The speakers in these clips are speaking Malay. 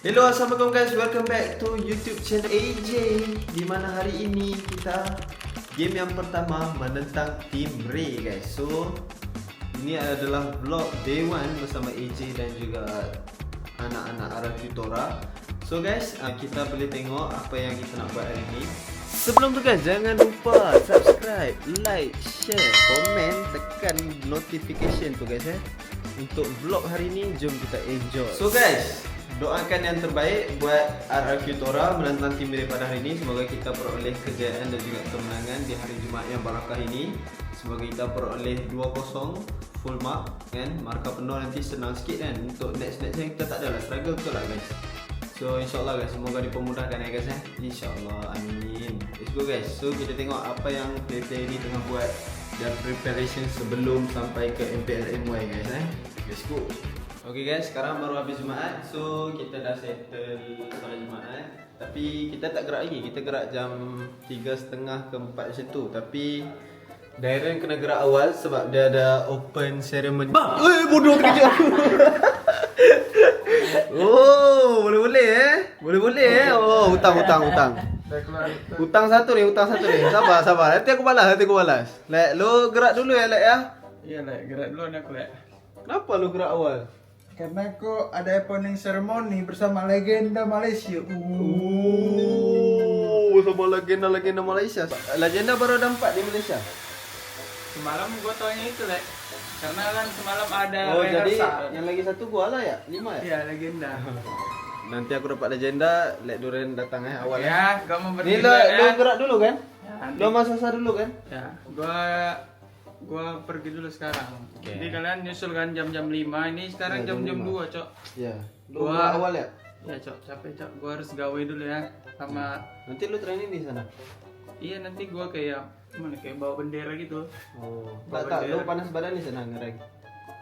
Hello, assalamualaikum guys. Welcome back to YouTube channel AJ. Di mana hari ini kita game yang pertama menentang Team Ray guys. So ini adalah vlog day 1 bersama AJ dan juga anak-anak Arah Tutora. So guys, kita boleh tengok apa yang kita nak buat hari ini. Sebelum tu guys, jangan lupa subscribe, like, share, komen, tekan notification tu guys Untuk vlog hari ni, jom kita enjoy. So guys, doakan yang terbaik buat RRQ Tora menentang tim daripada hari ini. Semoga kita peroleh kejayaan dan juga kemenangan di hari Jumaat yang barakah ini. Semoga kita peroleh 2-0 full mark kan. Markah penuh nanti senang sikit kan. Untuk next kita tak adalah struggle betul lah guys. So insyaAllah guys, semoga dipermudahkan ya guys InsyaAllah, amin. Let's go guys. So kita tengok apa yang player ni tengah buat dan preparation sebelum sampai ke MPLMY guys Let's go. Okay guys, sekarang baru habis Jumaat. So kita dah settle solat Jumaat. Tapi kita tak gerak lagi. Kita gerak jam 3.30 ke 4 macam tu. Tapi Darren kena gerak awal sebab dia ada open ceremony. Bodoh kerja aku. Oh, boleh-boleh Boleh-boleh Oh, hutang. Hutang satu ni. Sabar. Nanti aku balas. Lek, lu gerak dulu ya, Lek ya. Iya, Lek. Gerak dulu ni aku, Lek. Kenapa lu gerak awal? Karena aku ada opening ceremony bersama legenda Malaysia. Sama legenda Malaysia. Legenda baru ada 4 di Malaysia. Semalam gua taunya itu, Lek. Karena kan semalam ada jadi rehearsal. yang lagi satu gua lah ya? 5 ya? Iya, legenda. Nanti aku dapat legenda, Lek Duren datang awal Ya, gua mau Ni berdiri. lu gerak dulu kan? Ya, nanti. Lu masa dulu kan? Ya, gua pergi dulu sekarang. Okay. Jadi kalian nyusul kan jam-jam 5. Ini sekarang Ya, jam jam-jam 5. 2, Cok. Ya. Lu gerak awal ya? Ya, Cok. Capek, Cok. Gua harus gawe dulu ya. Sama Nanti lu training di sana. iya, nanti gua kayak bawa bendera gitu. Oh. Bawa Tak, lu bendera. panas badan di sana ngereng.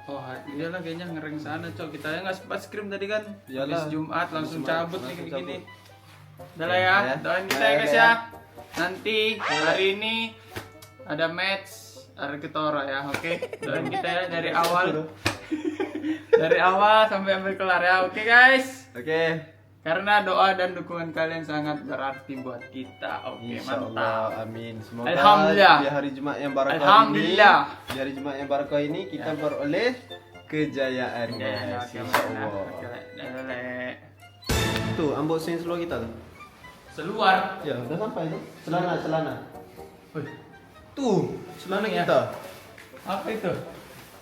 Oh iyalah kayaknya ngereng sana Cok. Kita ya nggak sempat scrim tadi kan. Iyalah. Habis Jumat langsung Jumat, cabut nih langsung kayak gini. cabut. Udah lah ya, Ya. doain kita Ya, ya guys ya. ya. Nanti hari ini ada match Arketora ya, oke. Doain kita ya dari awal. Dari awal sampai sampai kelar ya, oke guys. Oke. Karena doa dan dukungan kalian sangat berarti buat kita. Oke, InsyaAllah, mantap. amin. Semoga Alhamdulillah. di hari Jumaat yang barakah Alhamdulillah. ini, di hari Jumaat yang barakah ini kita beroleh kejayaan Ya, guys. oke, InsyaAllah. oke, Lek. Tuh, unboxing seluar kita tuh. Seluar. Ya, udah sampai tuh. Celana. Wih, Tuh, celana Ya. kita. apa itu?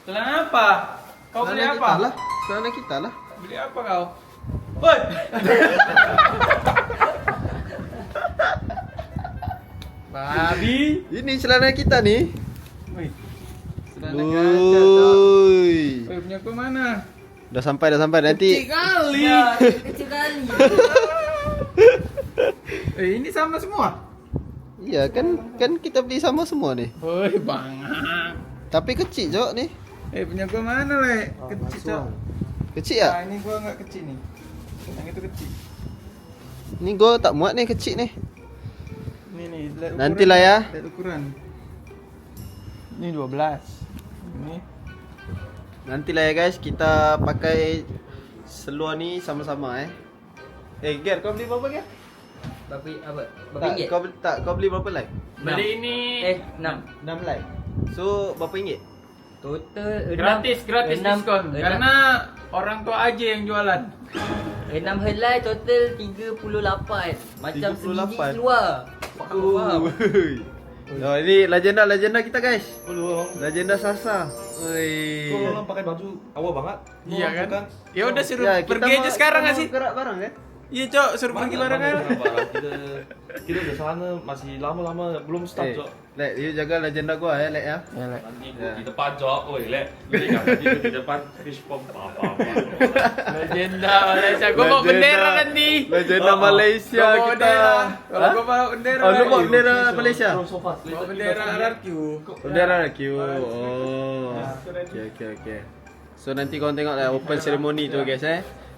Celana apa? Kau beli Celana apa? kita lah. Celana kita lah. Beli apa kau? Woi. Babi. Ini celana kita nih. Wih. Celana kaca, Cok. Woi. Woi, punya kau mana? Udah sampai nanti. Kali. Ya, kecil kali. Ini sama semua. Iya kan kita beli sama semua nih. Woi, banget. Tapi kecil Jok nih. Punya kau mana, Le? Kecil, Cok. Kecil ya? Nah, ini gua enggak kecil nih. Yang itu kecil. Ini gua tak muat nih kecil nih. Ini nih, lihat ukuran. Nantilah ya. Lihat ukuran. Ini 12. Ini Nantilah ya guys, kita pakai seluar ni sama-sama Ger, kau beli berapa Ger? Babi apa? Babi Tak, ringgit. kau beli berapa like? beli ini 6. 6 like. So berapa ringgit? Total gratis enam- diskon enam- karena orang tua aja yang jualan. 6 helai total 38. Macam 38. sebiji keluar. Faham. Oh, ini legenda kita guys. Legenda Sasa. Oi. Kau orang pakai baju awal banget. Iya kan? Bukan? Ya udah suruh Ya, kita pergi aja mau- sekarang kita nggak mau sih? Gerak bareng kan? Iya cok, suruh pergi bareng kan? Kita udah sana masih lama belum start Cok. Lek, you jaga legenda gua ya, Lek ya. Nanti gua di depan Cok, woi Lek. Beli kan nanti gua di depan fish pump apa. Legenda Malaysia. Gua mau bendera nanti. Legenda Malaysia Gua mau kita. bendera. Kalau gua mau bendera. Oh, lu mau lagi. bendera Malaysia? Sofa. Mau bendera RRQ. Bendera Q. Oh. Okey. So nanti kau tengok lah open ceremony tu guys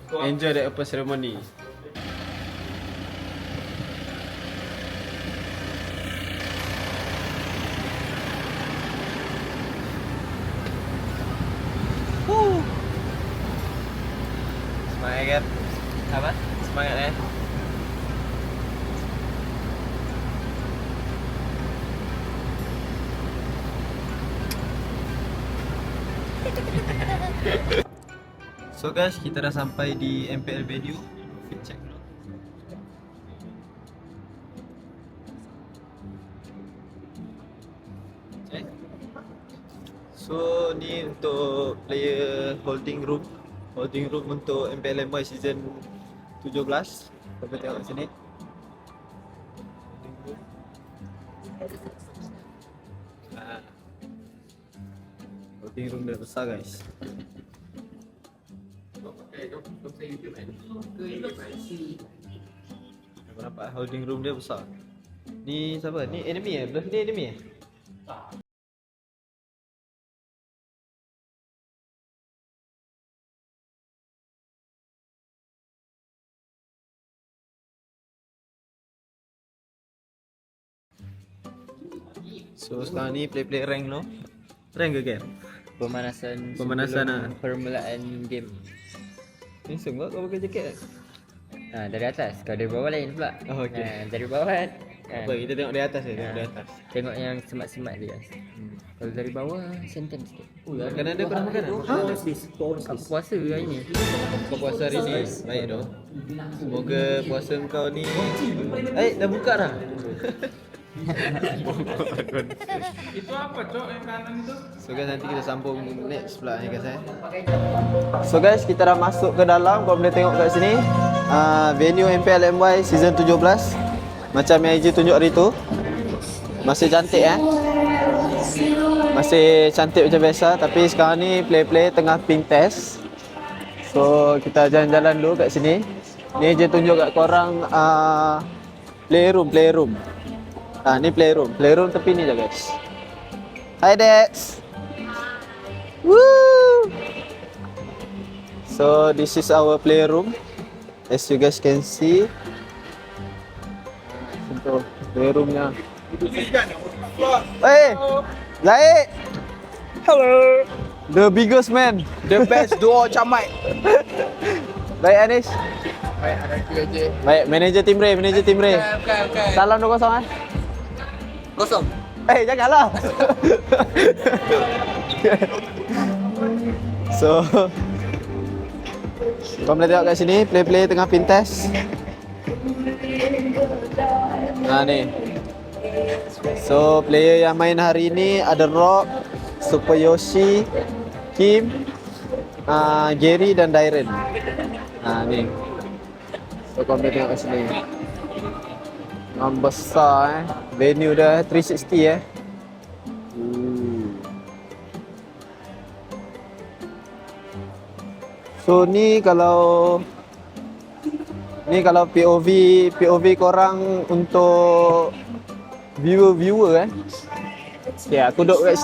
Enjoy the open ceremony. Semangat kan? Apa? Semangat eh. So guys, kita dah sampai di MPL venue. Fit check dulu. Okay. So ni untuk player holding room. Holding room untuk MPL MY season 17. Kita tengok kat sini. Holding room dia besar guys. Aku nampak holding room dia besar. Ni siapa? Ni enemy eh? Belah ni enemy eh? So sekarang ni play rank no. Rank ke game? Pemanasan Pemanasan sebelum permulaan game. Handsome kau pakai jaket. Dari atas, kalau dari bawah lain pula. Oh, okey. Dari bawah kan. Apa kita tengok dari atas je, tengok dari atas. Tengok yang semat-semat dia. Kalau dari bawah sentence sikit. Makanan dia pernah makan tak? Puasa ke hari ni? Kau puasa hari ni? Baik doh. Semoga puasa kau ni dah buka dah. Itu apa cok yang kanan itu? So guys, nanti kita sambung next pula ni guys. So guys, kita dah masuk ke dalam. Kau boleh tengok kat sini venue MPL MY season 17. Macam yang AJ tunjuk hari tu. Masih cantik Masih cantik macam biasa. Tapi sekarang ni play tengah ping test. So kita jalan-jalan dulu kat sini. Ni AJ tunjuk kat korang playroom. Ni playroom tepi ni je guys. Hi Dex. Woo. So this is our playroom. As you guys can see. Untuk playroomnya. Hey, Zaid. Hello. The biggest man, the best duo Camai. Baik Anis. Baik, ada QJ. Baik, manager tim Ray. Bukan. Salam 2-0 Kosong. Janganlah. So kau boleh tengok kat sini play tengah pintas. Ni. So player yang main hari ni ada Rock, Super Yoshi, Kim, Gary dan Dairen. Ni. So kau boleh tengok kat sini. Memang besar venue dah 360 So ni kalau POV korang untuk viewer Ya, aku duduk kat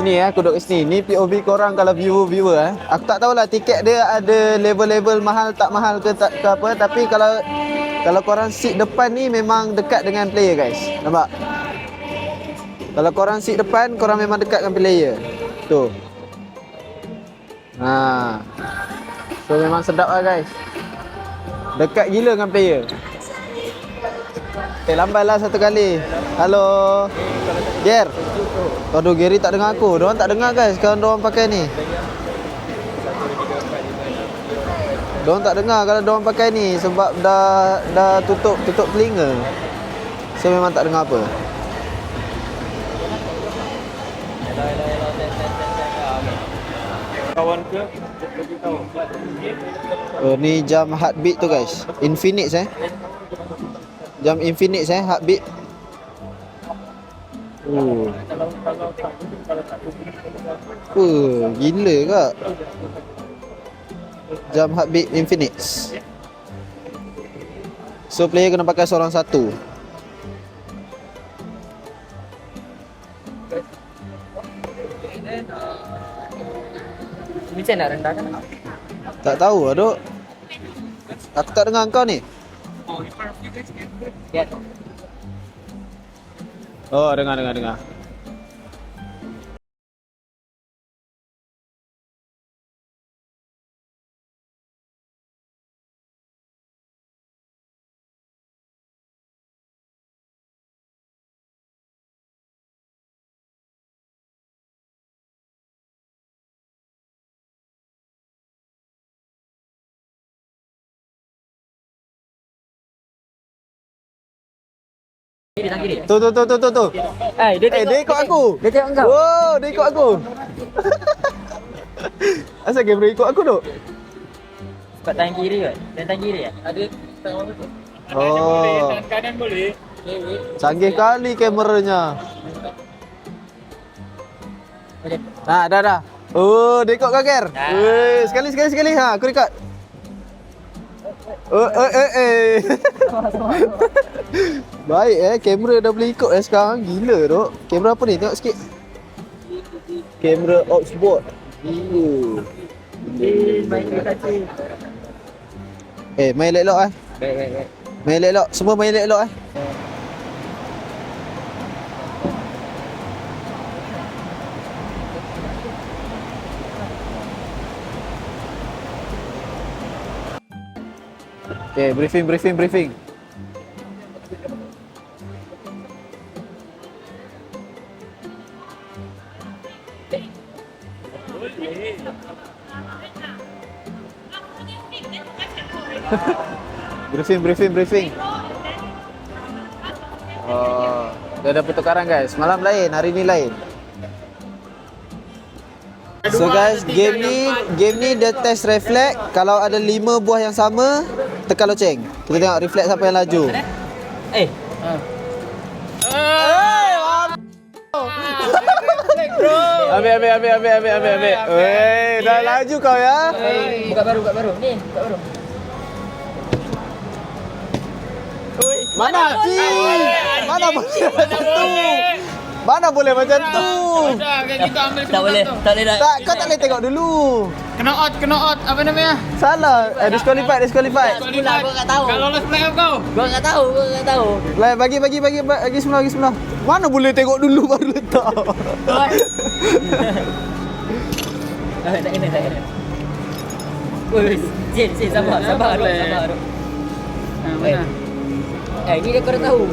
sini. Ni POV korang kalau viewer Aku tak tahulah tiket dia ada level-level mahal tak mahal ke apa, tapi kalau korang seat depan ni memang dekat dengan player guys. Nampak? Kalau korang seat depan, korang memang dekat dengan player. Tu. So memang sedap lah guys. Dekat gila dengan player. Lambatlah satu kali. Halo. Ger. Aduh, Gary tak dengar aku. Diorang tak dengar guys kalau diorang pakai ni. Diorang tak dengar kalau diorang pakai ni sebab dah tutup telinga. So memang tak dengar apa. Kawan ke? Ni jam heartbeat tu guys. Infinix Jam Infinix heartbeat. Gila kak. Jam heartbeat Infinix. So player kena pakai seorang satu. Macam nak rendahkan? Tak tahu aduk. Aku tak dengar kau ni. Ya. Oh, dengar. Tu. Dia ikut aku. Dia tengok kau. Oh, dia ikut aku. Asal kamera ikut aku tu? Kat tangan kiri kan? Tangan kiri ya? Ada tangan tu. Oh, Tangan kanan boleh. canggih kali kameranya. Nah, dah. Oh, dia ikut kau, Ger. Weh, sekali. Ha, aku record. Baik kamera dah boleh ikut sekarang. Gila tu. Kamera apa ni? Tengok sikit. Kamera Oxboard. Gila. Main elok-elok Baik. Main elok-elok. Semua main elok-elok Okay, briefing. Briefing. Oh, dah ada pertukaran guys. Malam lain, hari ni lain. So guys, game ni dia test refleks. Kalau ada 5 buah yang sama, tekan loceng. Kita tengok refleks siapa yang laju. Ambil. Dah laju kau ya. Buka baru. Ni, buka baru. Mana Mana boleh macam tu? Dah, kayak gitu ambil Tak boleh dah. Tak, kau tak boleh tengok dulu. Kena out. Apa namanya? Salah. Disqualified. Sebelah gua tak tahu. Kalau lolos play off kau. Gua tak tahu. Lai, bagi sebelah. Mana boleh tengok dulu baru letak. Tak kena. Woi, Jin, sabar. Mana? Ini dia kau dah tahu.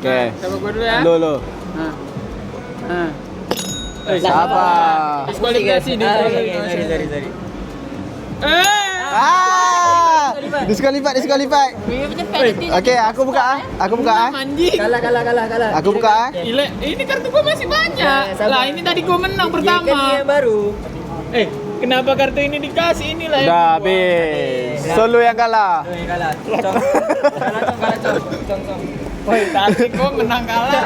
Okay. Sabar gua dulu ya. Lo. Sabar. Diskualifikasi ni. Sorry. Disqualified. Okay, aku buka. Anjing. Kalah. Aku buka. Gila, ini kartu gua masih banyak. Lah, ini tadi gua menang pertama. Kan yang baru. Kenapa kartu ini dikasih? Inilah yang Dah habis. Solo yang kalah. Kalah. Cong. Woi, tadi gua menang kalah.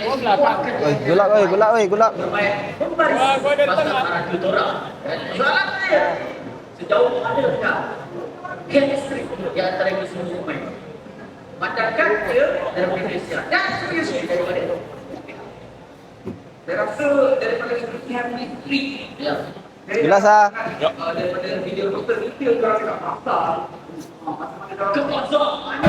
Oh, belakang. Gulak. Wah, gua dari tengah. Sejauh manakah chemistry di antara semua pemain? Macamkah dia dalam Indonesia? Dan serius daripada itu. Saya rasa daripada chemistry, ya. Jelas ah. Daripada video poster itu orang tak pasal. Kekuasaan.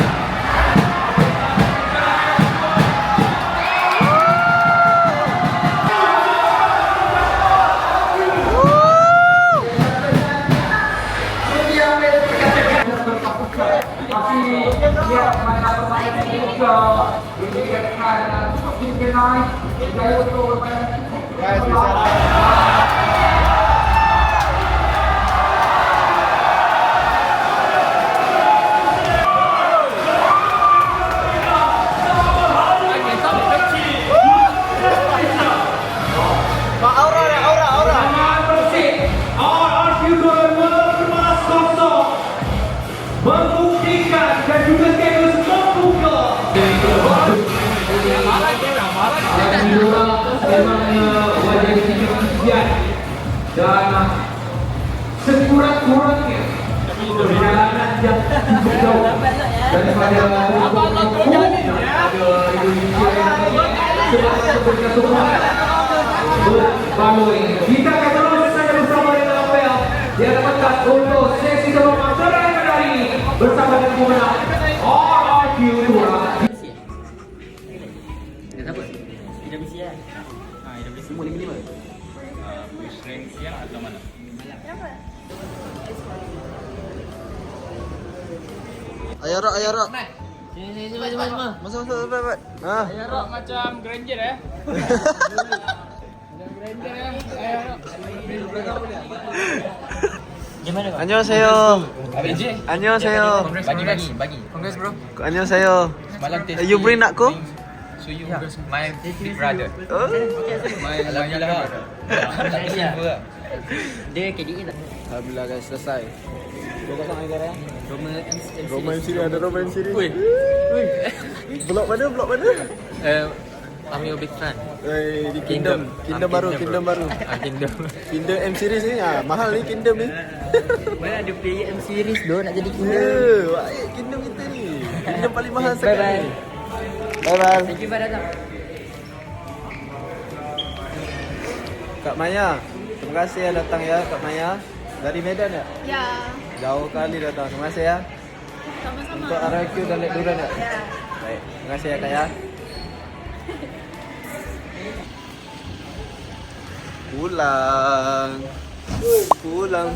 Membuktikan dan juga sekaligus membuka. Memang wajah ketinggian dan sekurang-kurangnya perjalanan yang cukup jauh daripada Indonesia sebagai sebuah berbaloi. Kita akan terus saja bersama dengan Apel yang dapatkan untuk sesi kedua cerai medali bersama dengan pemenang RRQ Tour. Ayo Rok. Sini, semua. Masuk. Ha. Rock macam Granger ya. Macam Granger ya. Ayo, Rock. 안녕하세요. 안녕하세요. Bagi. Congrats bro. 안녕하세요. Semalam test. You bring nakku? So you my big brother. Oh. Alhamdulillah. Dia KDA tak? Alhamdulillah guys, selesai. Roma MC. Roma MC ada Roma MC. Woi. Blok mana? I'm your big fan. Di Kingdom baru. Kingdom. Kingdom M series ni mahal ni Kingdom ni. Mana ada player M series doh nak jadi Ya, kingdom. baik Kingdom kita ni. Kingdom paling mahal Bye sekali. bye. Bye bye. Thank you for datang. Kak Maya, terima kasih ya datang ya Kak Maya. Dari Medan ya? Ya, Jauh kali datang. Terima kasih ya. sama-sama. Untuk RQ dan Lek Duran ya? Ya. Baik, terima kasih ya Kak ya. Pulang. Pulang.